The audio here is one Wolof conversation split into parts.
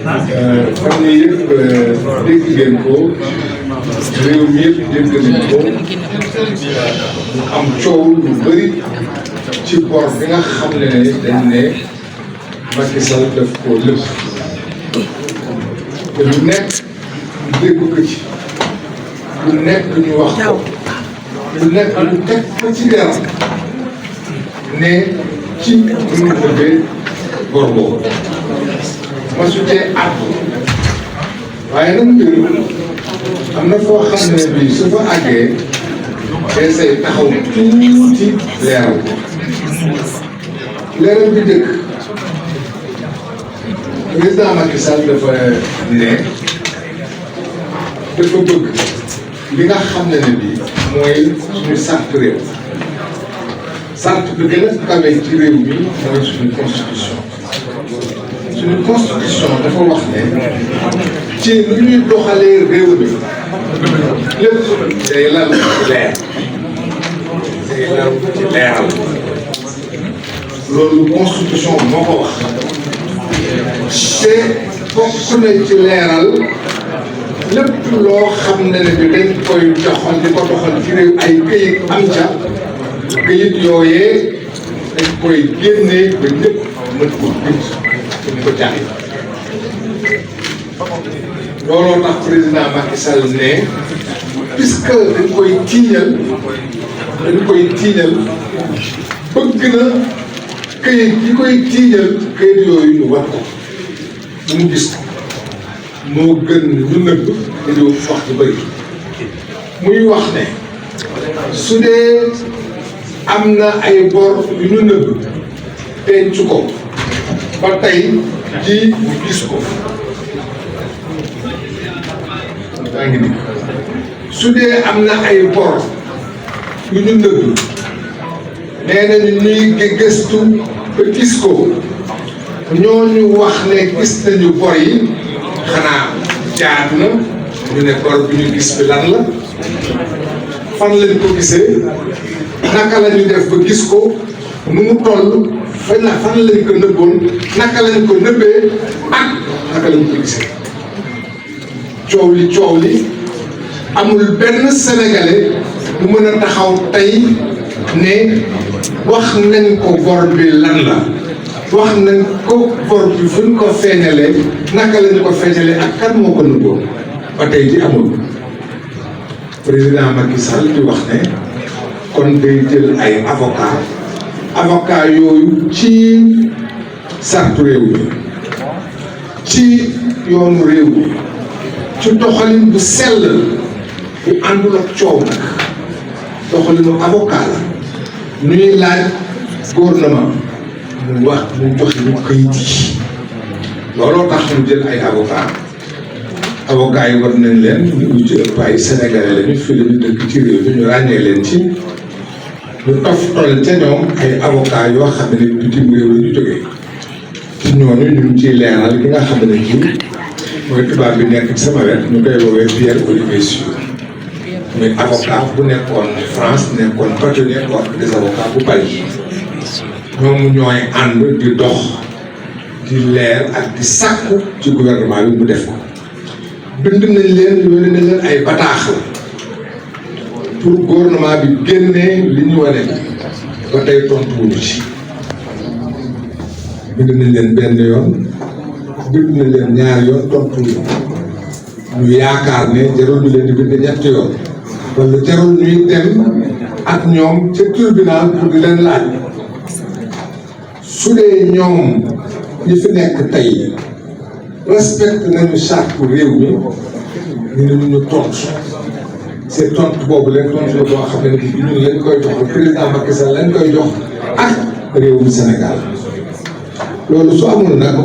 fan yii yëpp dégg ngeen ko réew mi yëpp dégg nañ ko mu am coow lu bëri ci bor bi nga xam ne dañ ne Macky Sall daf koo lëpp te lu nekk dégg ko ci lu nekk ñu wax ko lu nekk lu teg ko ci deram ne ci ñu bëggee bor boobu ma su tee àddu waaye nag mbir am na foo xam ne bii su fa àggee day say taxaw tuuti leeral bi dëkk président Macky Sall dafa ne dafa bëgg li nga xam ne bii mooy suñu sart réew sart bi gën a kawe ci réew mi mooy suñu constitution dafa wax ne ci lu ñuy doxalee réew mi lépp day lal ci leer day lal ci leeral loolu constitution moo ko wax te bokk na ci leeral lépp loo xam ne bi dañ koy doxal di ko doxal ci réew ay këyit am ca këyit yooyee dañ koy génnee ba ñëpp mën ko bind ñu ko jàng looloo tax président Macky Sall ne puisque dañ koy tiiñal bëgg na këyit yi koy tiiñal këyit yooyu ñu war ko mu gis ko moo gën ñu nëbb te di wax ju bëri muy wax ne su dee am na ay bor yu ñu nëbb denc ko ba tey ji ñu gis ko daa ngi dikk su dee am na ay bor yu ñu nëbb nee nañu ñuy gëstu ba gis ko ñooñu wax ne gis nañu bor yi xanaa jaadu na ñu ne bor bi ñu gis bi lan la fan lañ ko gisee naka la ñu def ba gis ko nu mu toll fan lañ ko nëbboon naka lañ ko nëbbee ak naka lañ ko gisee coow li amul benn sénégalais bu mën a taxaw tey ne wax nañ ko bor bi lan la wax nañ ko bor bi fu ñu ko feeñalee naka lañ ko feeñalee ak kan moo ko nëbboon ba tey ji amul président Macky Sall di wax ne kon day jël ay avocat yooyu ci sartu réew mi ci yoonu réew mi ci doxalin bu sell bu àndul ak coow nag doxalinu avocat la ñuy laaj gouvernement mu wax mu joxe ñu këyit yi looloo tax ñu jël ay avocat yi war nañ leen ñu ci ëpp ay sénégalais lañu fii la ñu dëkk ci réew mi ñu ràññee leen ci ñu toftal ca ñoom ay avocat yoo xam ne bitim réew la ñu jógee ci ñooñu ñu ngi ciy leeral ki nga xam ne kii mooy tubaab bi nekk ci sama wet ñu koy woowee Pierre Olivier Sûr muy avocat bu nekkoon France nekkoon bâtonnier ordre des avocats bu Paris ñoom ñooy ànd di dox di leer ak di sàkku ci gouvernement bi mu def ko bind nañ leen yónnee nañ leen ay bataaxal pour gouvernement bi génnee li ñu wane ba tey tontu wuñu ci bind nañ leen benn yoon bind nañ leen ñaari yoon tontu wuñu ñu yaakaar ne jarul ñu leen di bind ñetti yoon wala jarul ñuy dem ak ñoom ca tribunal pour di leen laaj su dee ñoom ñi fi nekk tey respecté nañu charte réew mi ñu ne ñu tontu c'est tontu boobu leen tontu la boo xam ne ñun lañ koy jox président Macky Sall lañ koy jox ak réewum Sénégal loolu su amul nag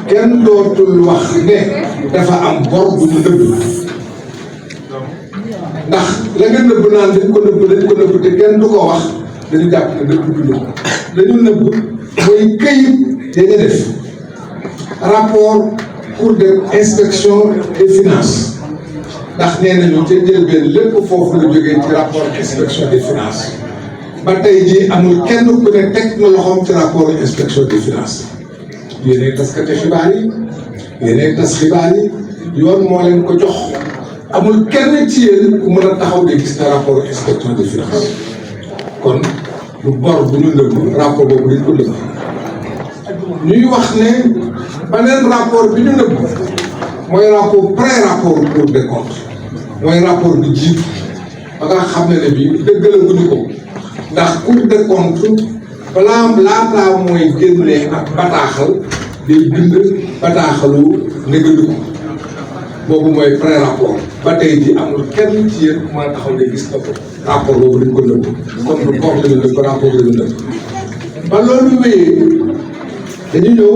kenn dootul wax ne dafa am bor bu ñu nëbb ndax la nga nëbb naan dañ ko nëbb te kenn du ko wax dañu jàpp ne nëbb du nëbb dañu nëbb mooy këyit dañu def rapport cour d'inspection des finances ndax nee nañu ca njëlbeen lépp foofu la jógee ci rapport inspection des finances ba tey jii amul kenn ku ne teg na loxoom ci rapport inspection des finances yéenay taskati xibaar yi yéenay tas xibaar yi yoon moo leen ko jox amul kenn ci yéen ku mën a taxaw de gis na rapport inspection des finances kon lu bor bu ñu nëbb rapport boobu dañ ko nëbb ñuy wax ne beneen rapport bi ñu nëbb mooy rapport pré-rapport Cour des comptes mooy rapport bi jiitu ba nga xam ne bii dëggalaguñu ko ndax Cour des comptes balaa laataa mooy génnee ak bataaxal day bind bataaxalu négandiku boobu mooy pré-rapport ba tey ji amul kenn ci yéen ku mën a taxaw ne gis na ko rapport boobu dañ ko nëbb kon du bor la ñu nëbb rapport la ñu nëbb ba loolu wéyee dañu ñëw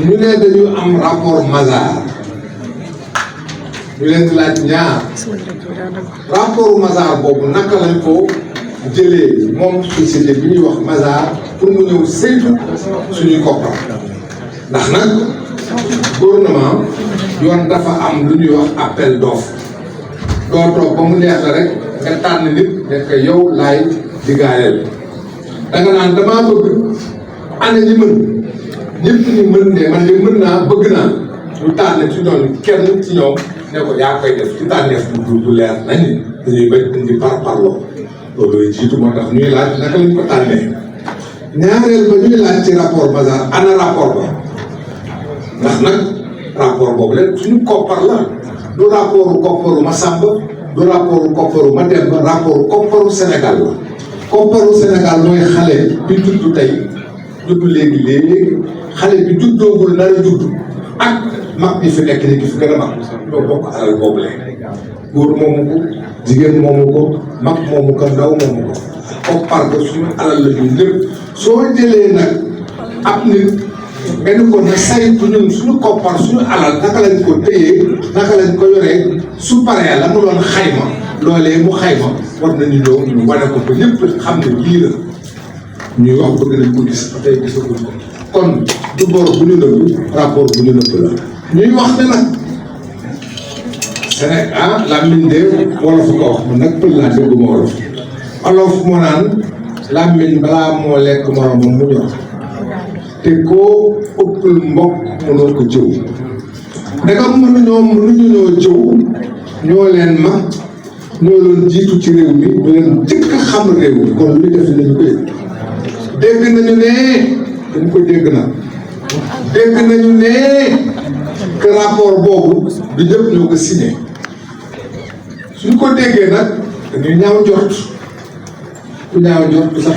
ñu ne dañu am rapport Mazars ñu leen di laaj ñaar rapport Mazars boobu naka lañ ko jëlee moom société bi ñuy wax Mazars pour mu ñëw saytu suñuy koppar ndax nag gouvernement yoon dafa am lu ñuy wax appel d'offre doo toog ba mu neex la rek nga tànn nit nekk yow laay digaaleel da nga naan damaa bëgg ana ñi mën ñëpp ñi mën de man de mën naa bëgg naa ñu tànn ci ñoom kenn ci ñoom ne ko yaa koy def ci tànneef du leer nañ dañuy bañ indi par parloo loolu jiitu moo tax ñuy laaj naka lañ ko tànnee ñaareel ba ñuy laaj ci rapport Mazars ana rapport ba ndax nag rapport boobu leen suñu koppar la du rapportu kopparu Massamba du rapportu kopparu Mademba rapportu kopparu Sénégal la kopparu Sénégal mooy xale bi judd tey judd léegi xale bi juddoogul nar a judd ak mag ñi fi nekk ni ki fi gën a mag ñoo bokk alal boobu leen góor moomu ko jigéen moomu ko mag moomu ko ndaw moomu ko koppar ba suñu alal la ñu lépp soo jëlee nag ab nit nga ni ko na saytu ñun suñu koppar suñu alal naka lañ ko téyee naka lañ ko yoree su paree la mu doon xayma loolee mu xayma war nañu ñëw ñu wane ko ba ñëpp xam ne lii la ñuy wax bëgg nañ ko gis ba tey gisaguñ ko kon du bor bu ñu nëbb rapport bu ñu nëbb la ñuy wax ne nag Sénégal làmmiñ de wolof ko wax man nag pël laa dégguma wolof olof moo naan làmmiñ balaa moo lekk moromam mu ñor te koo ëppal mbokk mënoo ko jëw ndegam mënuñu ñoo jëw ñoo leen mag ñoo leen jiitu ci réew mi ñu leen jëkk xam réew mi kon lu ñu def nañu koy dégg nañu ne dañ ko dégg na dégg nañu ne que rapport boobu du ñëpp ñoo ko signé suñ ko déggee nag dañuy ñaaw njort ku ñaaw njort ku sa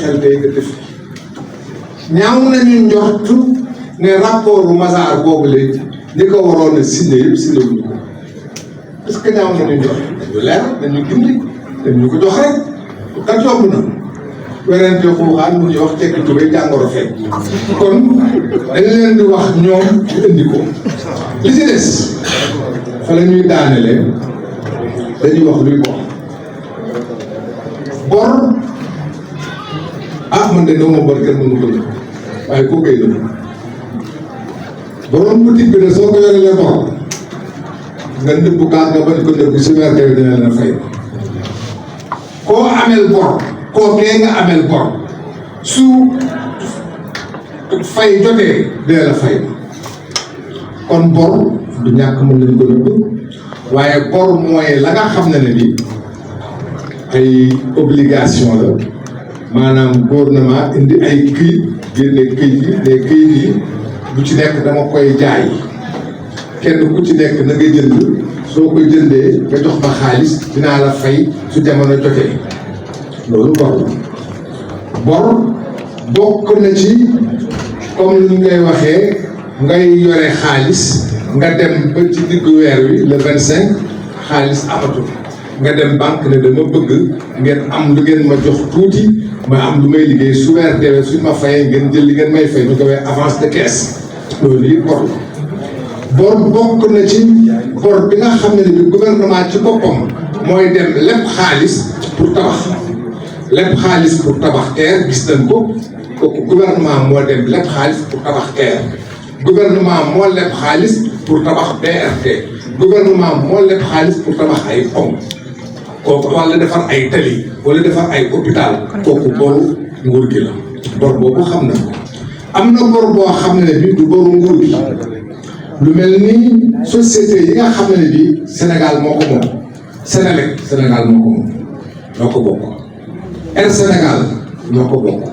xel tey nga def ñaaw nañu njort ne rapport Mazars boobu léegi ñi ko waroon a signé yëpp signé wuñu ko parce que ñaaw nañu njort dañu leer dañu gindi dañu ko jox rek kat yomb na werante xuuxaan mu ñuy wax tekki tubéy jàngoro fekk kon dañ leen di wax ñoom ñu indi ko li ci des fa la ñuy daanelee dañuy wax luy bor man de dama bor kenn mënu ko def waaye koo koy def borom boutique bi de soo ko yorelee bor nga nëbbu kaas nga bañ ko nëbbu si weer bi dina la fay koo amel bor koo kee nga amel bor su fay jotee dina la fay kon bor du ñàkk mën nañ ko nëbbu waaye bor mooy la nga xam ne bi ay obligation la maanaam gouvernement indi ay këyit génne këyit yi ne këyit yi bu ci nekk dama koy jaay kenn ku ci nekk na nga jënd soo ko jëndee nga jox ma xaalis dinaa la fay su jamono jotee loolu bor la bor bokk na ci comme ni ngay waxee ngay yore xaalis nga dem ba ci diggu weer wi le 25 xaalis amatul nga dem banque ne dama bëgg ngeen am lu ngeen ma jox tuuti ma am lu may liggéey su weer deewee suñ ma fayee ngeen jël li ngeen may fay ñu ko waxee avance de caisse loolu it bor la bor bokk na ci bor bi nga xam ne bi gouvernement ci boppam mooy dem lépp xaalis pour tabax lépp xaalis pour tabax terre gis nañ ko kooku gouvernement moo dem lépp xaalis pour tabax terre gouvernement moo lépp xaalis pour tabax BRT gouvernement moo lépp xaalis pour tabax ay pont kooku wala defar ay tali wala defar ay hôpital kooku boru nguur gi la bor boobu xam na ko am na bor boo xam ne bi du boru nguur gi lu mel ni société yi nga xam ne bi Sénégal moo ko moom Sénélec Sénégal moo ko moom ñoo ko bokk Air Sénégal ñoo ko bokk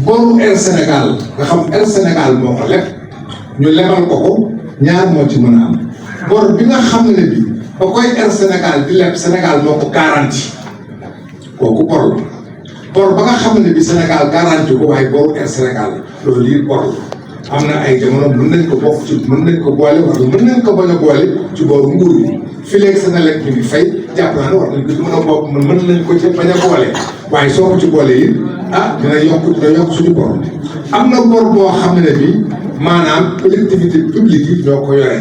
boru Air Sénégal nga xam Air Sénégal moo ko leb ñu lebal ko ñaar moo ci mën a am bor bi nga xam ne bi ba koy Air Sénégal di leb Sénégal moo ko garanti kooku bor la bor ba nga xam ne bi Sénégal garanti ko waaye boru Air Sénégal loolu lii bor la am na ay jamono mën nañ ko bokk ci mën nañ ko boole wala mën nañ ko bañ a boole ci booru nguur gi fii léegi Sénélec ñu ngi fay jàpp naa ne war nañ ko ci mën a bokk mën nañ ko ci bañ a boole waaye soo ko ci boole yi dina yokk suñu bor am na bor boo xam ne bi maanaam collectivité publique yi ñoo ko yore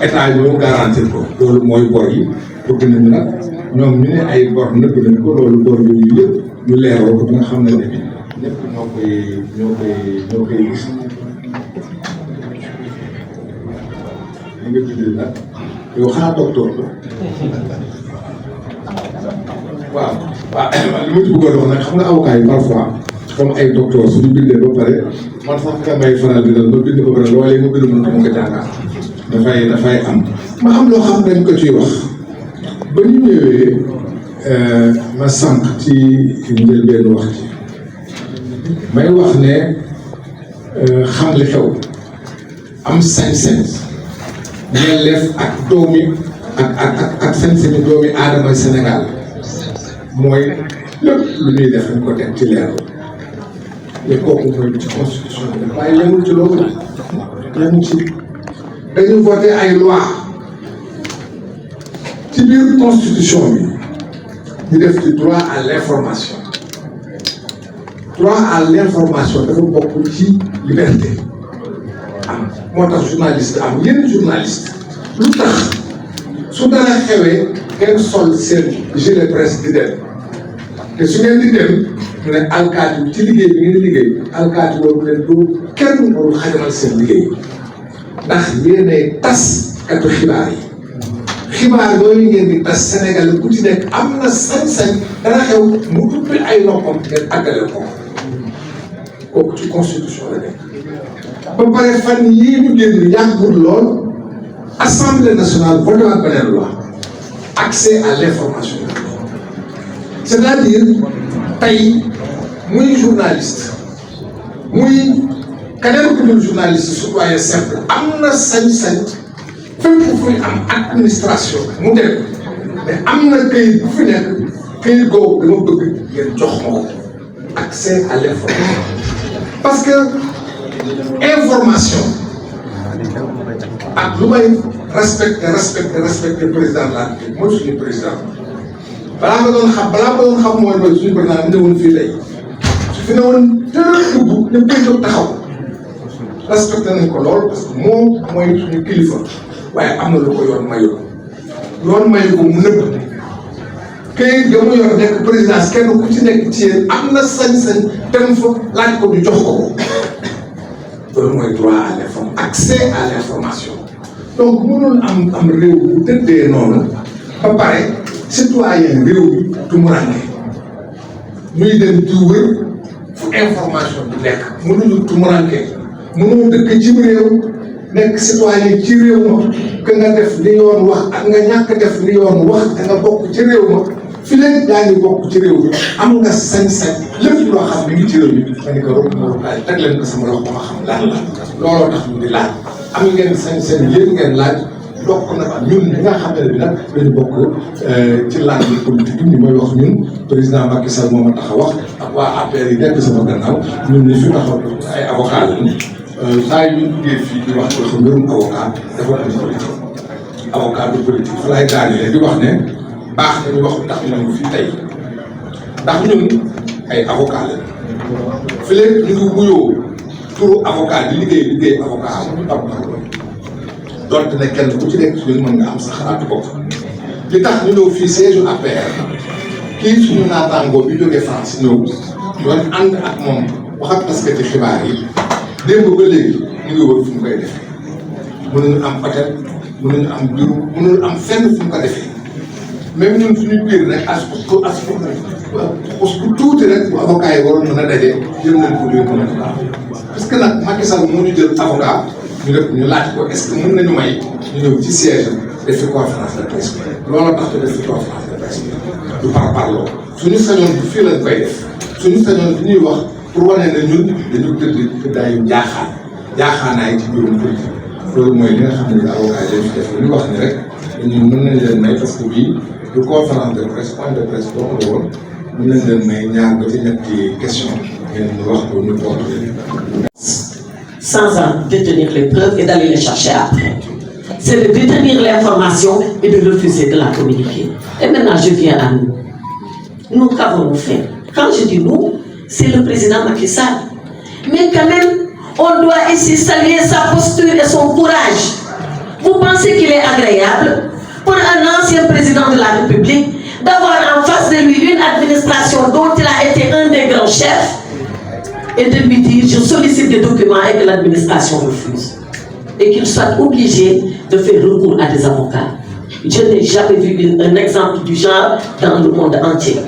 état ñoo garantir ko loolu mooy bor yi bëgg nañu nag ñoom ñu ne ay bor nëbb nañ ko loolu bor yooyu yëpp ñu leeroo ko bi nga xam ne bi ñëpp ñoo koy gis li nga tuddee nag yow xanaa docteur la waaw li ma ci bëggoon wax nag xam nga avocat yi parfois comme ay docteur suñu bindee ba pare man sax nga may faral di dal ba bind ba pare loolee ma bind mën ko jàngaat dafay am ma am loo xam dañ ko ciy wax ba ñu ñëwee ma sànq ci njëlbeen wax ci may wax ne xam li xew am sañ-sañ yelleef ak doomi ak sañ-sañu doomi aadama Sénégal mooy lépp lu ñuy def dañ ko teg ci leer mais kooku mooy ci constitution bi waaye yemul ci loolu yemul ci dañu voté ay loi ci biir constitution bi ñu def ci droit à l'information droit à l'information dafa bokk ci liberté am moo tax journaliste am yenn journaliste lu tax su dara xewee ngeen sol seen gilet presse di dem te su ngeen di dem ñu ne alkaati ci liggéey bi ngeen liggéey alkaati boobu leen du kenn warul xajamal seen liggéey ndax yéenay tas katu xibaar yi xibaar yooyu ngeen di tas Sénégal ku ci nekk am na sañ-sañ dara xew mu ubbi ay noppam ngeen àggale ko kooku ci constitution la nekk ba pare fan yii ñu génn yàggul lool assemblée nationale voté waat beneen loi accès à l'information c'est-à-dire tey muy journaliste muy keneen ku dul journaliste citoyen simple am na sañ-sañ fépp fuy am administration mu dem mais am na këyit bu fi nekk këyit googu dama bëgg ngeen jox ma ko accès à l'information parce que information ak lu may respecter président de la République mooy suñu président balaa nga doon xam mooy mooy suñu président bi newoon fii tey su fi newoon teel dugg ñëpp koy jóg taxaw respecté nañ ko lool parce que moom mooy suñu kilifa waaye am na lu ko yoon mayu ko mu nëbb këyit ga mu yor nekk présidence kenn ku ci nekk ci yéen am na sañ-sañ dem fa laaj ko ñu jox ko loolu mooy droit à l'information accès à l'information donc mënul am réew bu tëddee noonu ba pare citoyen réew bi du mu ràññee ñuy dem di wër fu information bi nekk mënuñu du mu ràññee mënoo dëkk ci réew nekk citoyen ci réew ma que nga def li yoon wax ak nga ñàkk def li yoon wax da nga bokk ci réew ma fi leen yaa ngi bokk ci réew mi am nga sañ-sañ lépp loo xam ne ngi ci réew mi ma ni ko rek moo kaay teg leen ko sama loxo ma xam lan la looloo tax ñu di laaj am ngeen sañ-sañ yéen ngeen laaj bokk na ñun ñi nga xam ne bi nag dañu bokk ci langue politique bi ñu mooy wax ñun président Macky Sall moo ma tax a wax ak waa APR yi nekk sama gannaaw ñun ñi fi taxaw ay avocat lañu saa yu ñu duggee fii di wax ko mbirum avocat dafa am politique avocat du politique fa lay daanelee di wax ne baax na ñu wax ndax ñu fii tey ndax ñun ay avocat lañu fi léegi ñu ngi wuyoo turu avocat di liggéey avocat amuñu am donte ne kenn ku ci nekk ci ñun mën nga am sa xalaatu bopp li tax ñu ñëw fii siège APR kii suñu naataangoo bi jógee France ñëw doon ànd ak moom wax ak taskati xibaar yi démb ba léegi ñu ngi wër fu mu koy defee mënuñu am hôtel mënuñu am bureau mënuñu am fenn fu mu ko defee même ñun suñu biir rek as bu tuuti rek bu avocat yi waroon mën a daje jël nañ ko luy mën a parce que nag Macky Sall moo ñu jël avocat ñu laaj ko est-ce que mën nañu may ñu ñëw ci siège def fi conférence de presse loolu tax ñu def fi conférence de presse du par parloo suñu sañoon du fii lañ koy def suñu sañoon du ñuy wax pour wane ne ñun dañu tëdd daayu jaaxaanaay ci mbirum politique loolu mooy li nga xam ne avocat yi def ñu wax ni rek ñun mën nañ leen may parce que bii du conférence de presse point de presse boo la woon mën nañ leen may ñaar ba ci ñetti question ngeen ñu wax ko ñu tontu leen. Sans en détenir les preuves et d'aller les chercher après. C'est de détenir l'information et de refuser de la communiquer. Et maintenant, je viens à nous. Nous, qu'avons-nous fait? Quand je dis nous, c'est le président Macky Sall. Mais quand même, on doit ici saluer sa posture et son courage. Vous pensez qu'il est agréable pour un ancien président de la République d'avoir en face de lui une administration dont il a été un des grands chefs et de lui dire je sollicite des documents et que l'administration refuse et qu'il soit obligé de faire recours à des avocats. Je n'ai jamais vu un exemple du genre dans le monde entier.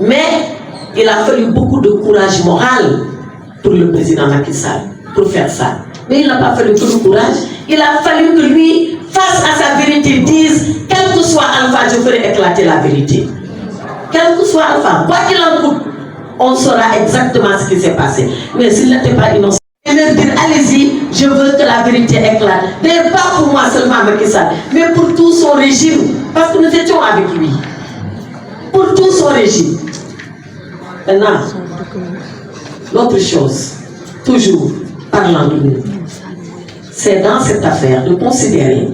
Mais il a fallu beaucoup de courage moral pour le président Macky Sall pour faire ça. Mais il n'a pas fallu que le courage, il a fallu que lui, face à sa vérité, dise quel que soit Alpha, je ferai éclater la vérité. Quel que soit Alpha, quoi qu'il en coûte, on saura exactement ce qui s'est passé. Mais s'il n'était pas innocent, il leur dire allez-y, je veux que la vérité éclate. Mais pas pour moi seulement Macky Sall, mais pour tout son régime, parce que nous étions avec lui. Pour tout son régime. Maintenant, l'autre chose, toujours parlant de nous, c'est dans cette affaire de considérer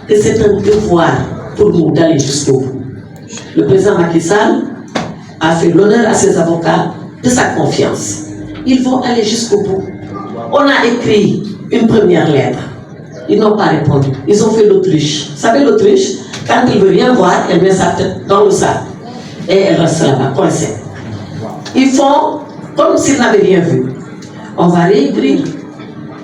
que c'est un devoir pour nous d'aller jusqu'au bout. Le président Macky Sall a fait l'honneur à ses avocats de sa confiance. Ils vont aller jusqu'au bout. On a écrit une première lettre. Ils n'ont pas répondu. Ils ont fait l'autruche. Vous savez l'autruche, quand elle ne veut rien voir, elle met sa tête dans le sac. Et elle reste là-bas, coincée. Ils font comme s'ils n'avaient rien vu. On va réécrire.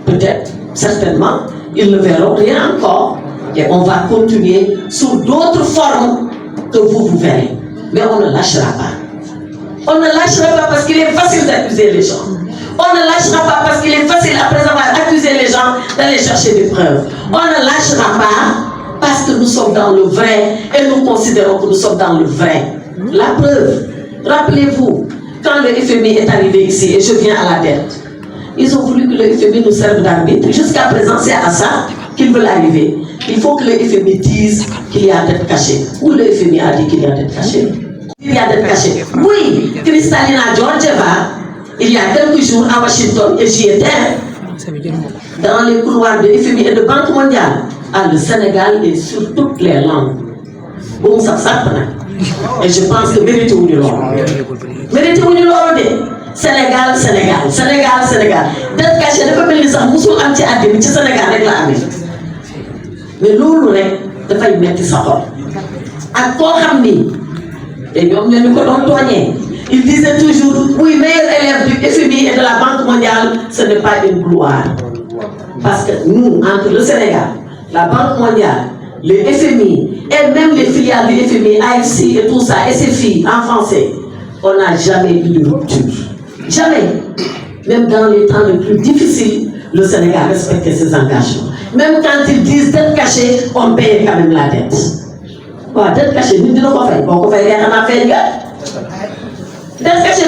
Peut-être, certainement, ils ne verront rien encore. Et on va continuer sous d'autres formes que vous verrez. Mais on ne lâchera pas. On ne lâchera pas parce qu'il est facile d'accuser les gens. On ne lâchera pas parce qu'il est facile, après avoir accusé les gens, d'aller chercher des preuves. On ne lâchera pas parce que nous sommes dans le vrai et nous considérons que nous sommes dans le vrai. La preuve, rappelez-vous, quand le FMI est arrivé ici, et je viens à la dette, ils ont voulu que le FMI nous serve d'arbitre. Jusqu'à présent, c'est à ça qu'ils veulent arriver. Il faut que le FMI dise qu'il y a dette cachée. Ou le FMI a dit qu'il y a dette cachée. Il y a dette cachée. Oui, Kristalina Georgieva, il y a quelques jours à Washington, et j'y étais, dans les couloirs de FMI et de Banque mondiale, le Sénégal est sur toutes les langues. Bon, ça et je pense que méritez-vous l'or. Méritez-vous l'or de Sénégal, Sénégal, Sénégal, Sénégal. Dette cachée, il faut que les gens musul am ci àddina ci Sénégal rek la amee. Mais loolu rek dafay metti sa xol. Ak koo xam ni te ñoom ñoo ñu ko doon tooñee. Il disait toujours, oui, meilleur élève du FMI et de la Banque mondiale, ce n'est pas une gloire. Parce que nous, entre le Sénégal, la Banque mondiale, le FMI, et même les filiales du FMI, AFC et tout ça, SFI en français, on n'a jamais eu de rupture. Jamais. Même dans les temps les plus difficiles, le Sénégal respectait ses engagements. Même quand ils disent dette cachée, on paye quand même la dette. Voilà, dette cachée, nous disons qu'on fait. On fait rien à faire. Dette cachée,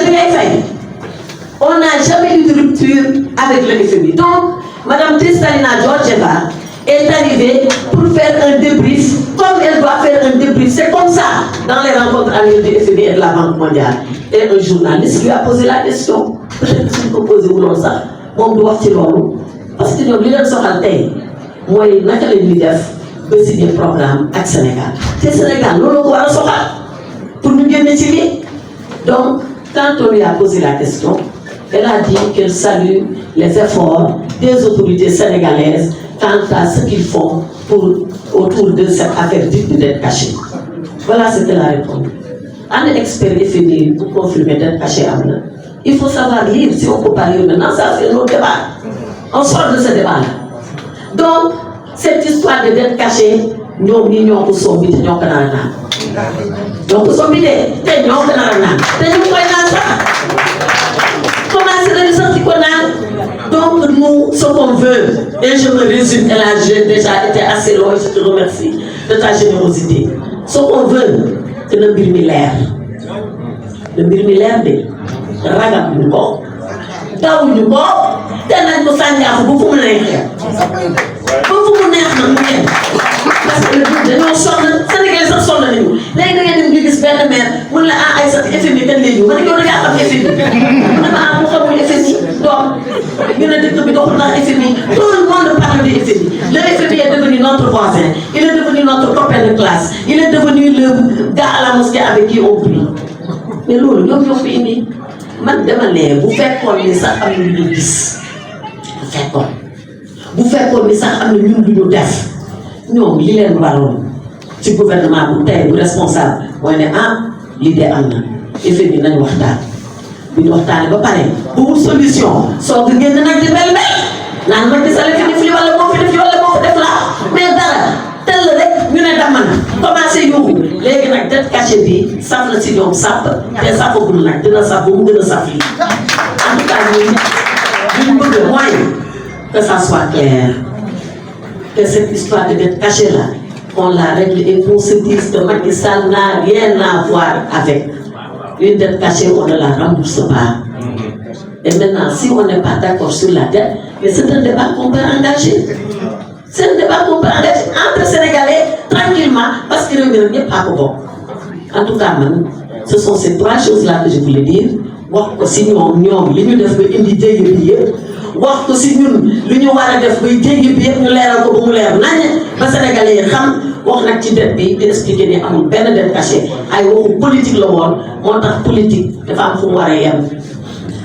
on n'a jamais eu de rupture avec le FMI. Donc, Mme Kristalina Georgieva est arrivée pour faire un débrief, comme elle doit faire un débrief. C'est comme ça, dans les rencontres annuelles du FMI et de la Banque mondiale. Et un journaliste lui a posé la question. Peut-être qu'il peut poser ou non ça. Bon, doit faire parce que nous avons dit moi, je vais signer un programme avec le Sénégal. C'est le Sénégal, nous avons pour nous gagner. Donc, quand on lui a posé la question, elle a dit qu'elle salue les efforts des autorités sénégalaises quant à ce qu'ils font autour de cette affaire dite de dette cachée. Voilà ce qu'elle a répondu. Un expert FMI pour confirmer dette cachée. Il faut savoir lire, si on peut pas lire maintenant, ça c'est un autre débat. On sort de ce débat-là. Donc, cette histoire de dette cachée, nous avons dit que nous avons dit que nous avons donc, nous sommes vidés. Nous avons dit que nous avons dit Donc nous, ce qu'on veut, et je me résume, et là j'ai déjà été assez loin, je te remercie de ta générosité. Ce qu'on veut, c'est le mbir mi leer. Le mbir mi leer de ragal ñu ko dawuñu ko te nañ ko sànjaafu ba fu mu neexee ba fu mu neex nag mu yem parce que dañoo sonn Sénégal sax sonn nañu léegi da ngeen di gis benn maire mun la ah ay sax FMI kan lay ñëw ma ne yow da ngaa xam FMI mu ne ma ah mu xamul FMI donc ñu ne dëkk bi doxul ndax FMI tout le monde parle de FMI le FMI est devenu notre voisin il est devenu notre copain de classe il est devenu le gars à la mosquée avec qui on prie mais loolu ñoom ñoo fi indi man dama ne bu fekkoon ni sax am na lu ñu gis bu fekkoon ni sax am na ñun lu ñu def ñoom li leen waroon ci gouvernement bu tey bu responsable mooy ne ah lii de am na effet bi nañu waxtaan bu ñu waxtaanee ba pare bu wut solution soo ko génn nag di mel naan ma gisale fi def li wala moo fi def li wala moo fi def laa mais dara tel rek ñu ne dama na commencé yóbbu léegi nag det caché bi saf na si ñoom sàpp te safagul nag dina saf ba mu gën a saf lii en tout cas ñun bëgg mooy que ça soit clair que cette histoire de dette cachée là on la règle et qu'on se dise que Macky Sall n'a rien à voir avec une dette cachée, on ne la rembourse pas. Et maintenant, si on n'est pas d'accord sur la dette, mais c'est un débat qu'on peut engager. C'est un débat qu'on peut engager entre Sénégalais tranquillement parce que le n'est pas bon. En tout cas, ce sont ces trois choses-là que je voulais dire. Wax ko si ñoom li ñu def ba indi jéggi bi yëpp wax ko si ñun li ñu war a def bay jéggi bi yëpp ñu leeral ko ba mu leer nañ ba Sénégalais yi xam wax nag ci dette bi di expliquer ni amul benn dette cachée ay waxu politique la woon moo tax politique dafa am fu mu war a yem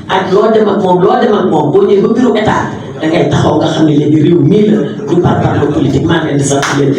ak loo dem ak moom boo ñëwee ba bureau état da ngay taxaw nga xam ne léegi réew mii la du par politique maa ngi leen di sant leen